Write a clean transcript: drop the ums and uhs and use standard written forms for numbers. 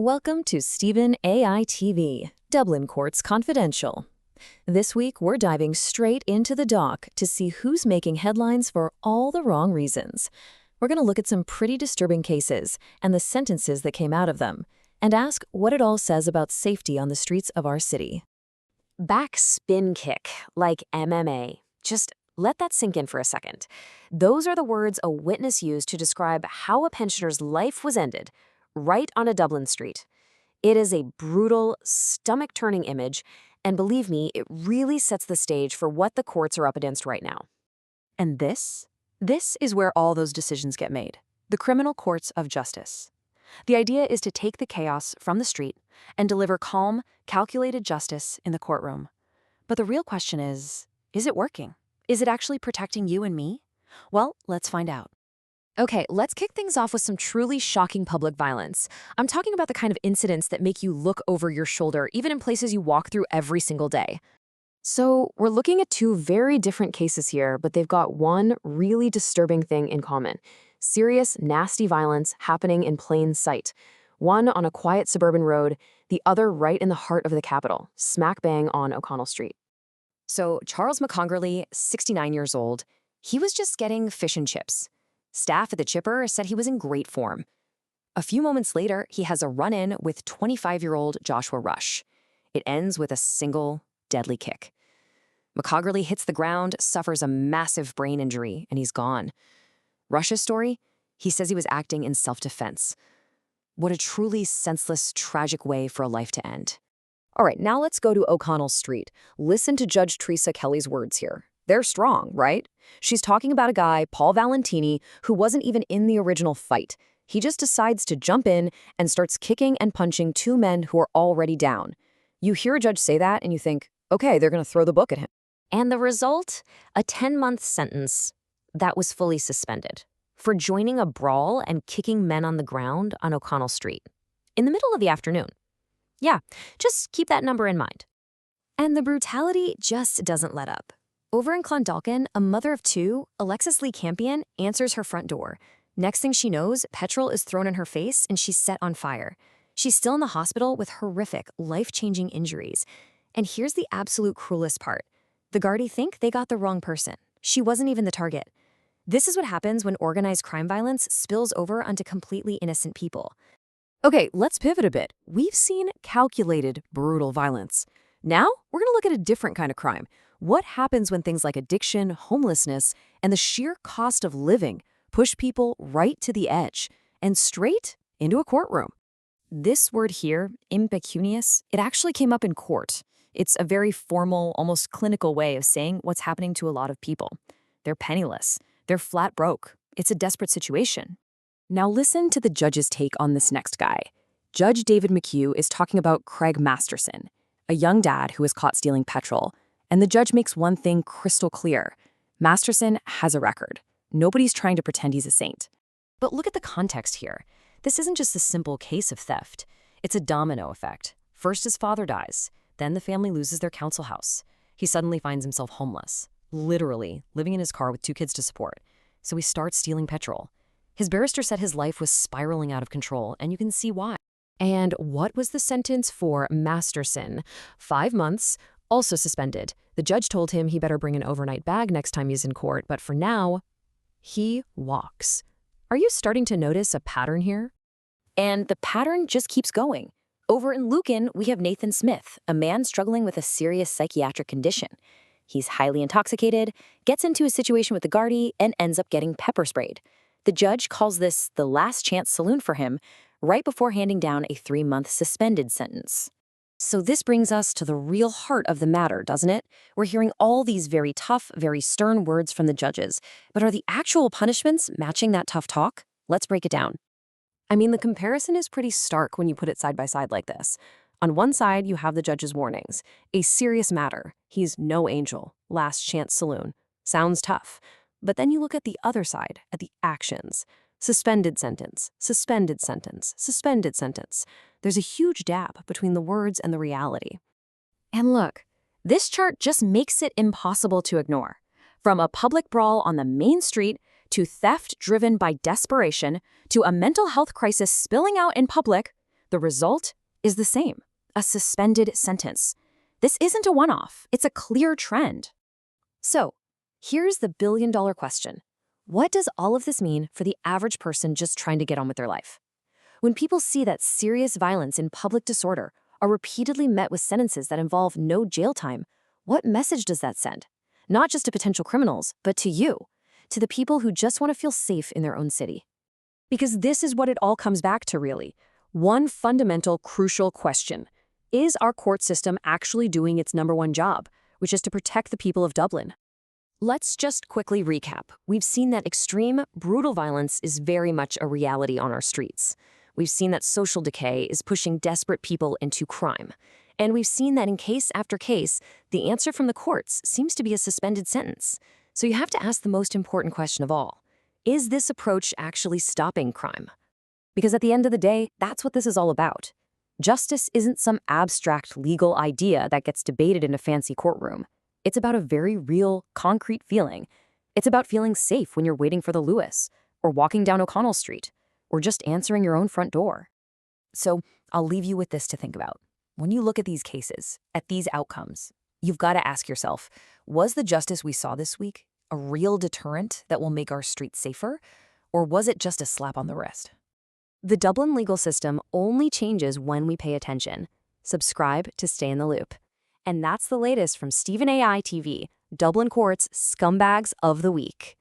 Welcome to Stephen AI TV, Dublin Courts Confidential. This week, we're diving straight into the dock to see who's making headlines for all the wrong reasons. We're going to look at some pretty disturbing cases and the sentences that came out of them, and ask what it all says about safety on the streets of our city. Back spin kick, like MMA. Just let that sink in for a second. Those are the words a witness used to describe how a pensioner's life was ended, right on a Dublin street. It is a brutal, stomach-turning image, and believe me, it really sets the stage for what the courts are up against right now. And this is where all those decisions get made. The criminal courts of justice. The idea is to take the chaos from the street and deliver calm, calculated justice in the courtroom. But the real question is it working? Is it actually protecting you and me? Well, let's find out. Okay, let's kick things off with some truly shocking public violence. I'm talking about the kind of incidents that make you look over your shoulder, even in places you walk through every single day. So we're looking at two very different cases here, but they've got one really disturbing thing in common. Serious, nasty violence happening in plain sight. One on a quiet suburban road, the other right in the heart of the capital, smack bang on O'Connell Street. So Charles McCongerly, 69 years old, he was just getting fish and chips. Staff at the chipper said he was in great form. A few moments later, he has a run-in with 25-year-old Joshua Rush. It ends with a single, deadly kick. McCongerly hits the ground, suffers a massive brain injury, and he's gone. Rush's story? He says he was acting in self-defense. What a truly senseless, tragic way for a life to end. All right, now let's go to O'Connell Street. Listen to Judge Teresa Kelly's words here. They're strong, right? She's talking about a guy, Paul Valentini, who wasn't even in the original fight. He just decides to jump in and starts kicking and punching two men who are already down. You hear a judge say that and you think, okay, they're going to throw the book at him. And the result? A 10-month sentence that was fully suspended for joining a brawl and kicking men on the ground on O'Connell Street in the middle of the afternoon. Yeah, just keep that number in mind. And the brutality just doesn't let up. Over in Clondalkin, a mother of two, Alexis Lee Campion, answers her front door. Next thing she knows, petrol is thrown in her face and she's set on fire. She's still in the hospital with horrific, life-changing injuries. And here's the absolute cruelest part. The Gardaí think they got the wrong person. She wasn't even the target. This is what happens when organized crime violence spills over onto completely innocent people. Okay, let's pivot a bit. We've seen calculated, brutal violence. Now, we're going to look at a different kind of crime. What happens when things like addiction, homelessness, and the sheer cost of living push people right to the edge and straight into a courtroom? This word here, impecunious, it actually came up in court. It's a very formal, almost clinical way of saying what's happening to a lot of people. They're penniless. They're flat broke. It's a desperate situation. Now listen to the judge's take on this next guy. Judge David McHugh is talking about Craig Masterson, a young dad who was caught stealing petrol. And the judge makes one thing crystal clear. Masterson has a record. Nobody's trying to pretend he's a saint. But look at the context here. This isn't just a simple case of theft. It's a domino effect. First his father dies. Then the family loses their council house. He suddenly finds himself homeless, literally living in his car with two kids to support. So he starts stealing petrol. His barrister said his life was spiraling out of control, and you can see why. And what was the sentence for Masterson? 5 months, also suspended. The judge told him he better bring an overnight bag next time he's in court, but for now, he walks. Are you starting to notice a pattern here? And the pattern just keeps going. Over in Lucan, we have Nathan Smith, a man struggling with a serious psychiatric condition. He's highly intoxicated, gets into a situation with the Gardaí, and ends up getting pepper sprayed. The judge calls this the last chance saloon for him, right before handing down a 3-month suspended sentence. So this brings us to the real heart of the matter, doesn't it? We're hearing all these very tough, very stern words from the judges. But are the actual punishments matching that tough talk? Let's break it down. I mean, the comparison is pretty stark when you put it side by side like this. On one side, you have the judge's warnings. A serious matter. He's no angel. Last chance saloon. Sounds tough. But then you look at the other side, at the actions. Suspended sentence, suspended sentence, suspended sentence. There's a huge gap between the words and the reality. And look, this chart just makes it impossible to ignore. From a public brawl on the main street, to theft driven by desperation, to a mental health crisis spilling out in public, The result is the same, a suspended sentence. This isn't a one-off, it's a clear trend. So, here's the billion-dollar question. What does all of this mean for the average person just trying to get on with their life? When people see that serious violence and public disorder are repeatedly met with sentences that involve no jail time, what message does that send? Not just to potential criminals, but to you, to the people who just want to feel safe in their own city. Because this is what it all comes back to, really. One fundamental, crucial question. Is our court system actually doing its number one job, which is to protect the people of Dublin? Let's just quickly recap. We've seen that extreme, brutal violence is very much a reality on our streets. We've seen that social decay is pushing desperate people into crime. And we've seen that in case after case, the answer from the courts seems to be a suspended sentence. So you have to ask the most important question of all. Is this approach actually stopping crime? Because at the end of the day, that's what this is all about. Justice isn't some abstract legal idea that gets debated in a fancy courtroom. It's about a very real, concrete feeling. It's about feeling safe when you're waiting for the Lewis, or walking down O'Connell Street, or just answering your own front door. So I'll leave you with this to think about. When you look at these cases, at these outcomes, you've got to ask yourself, was the justice we saw this week a real deterrent that will make our streets safer, or was it just a slap on the wrist? The Dublin legal system only changes when we pay attention. Subscribe to stay in the loop. And that's the latest from Stephen AI TV, Dublin Court's Scumbags of the Week.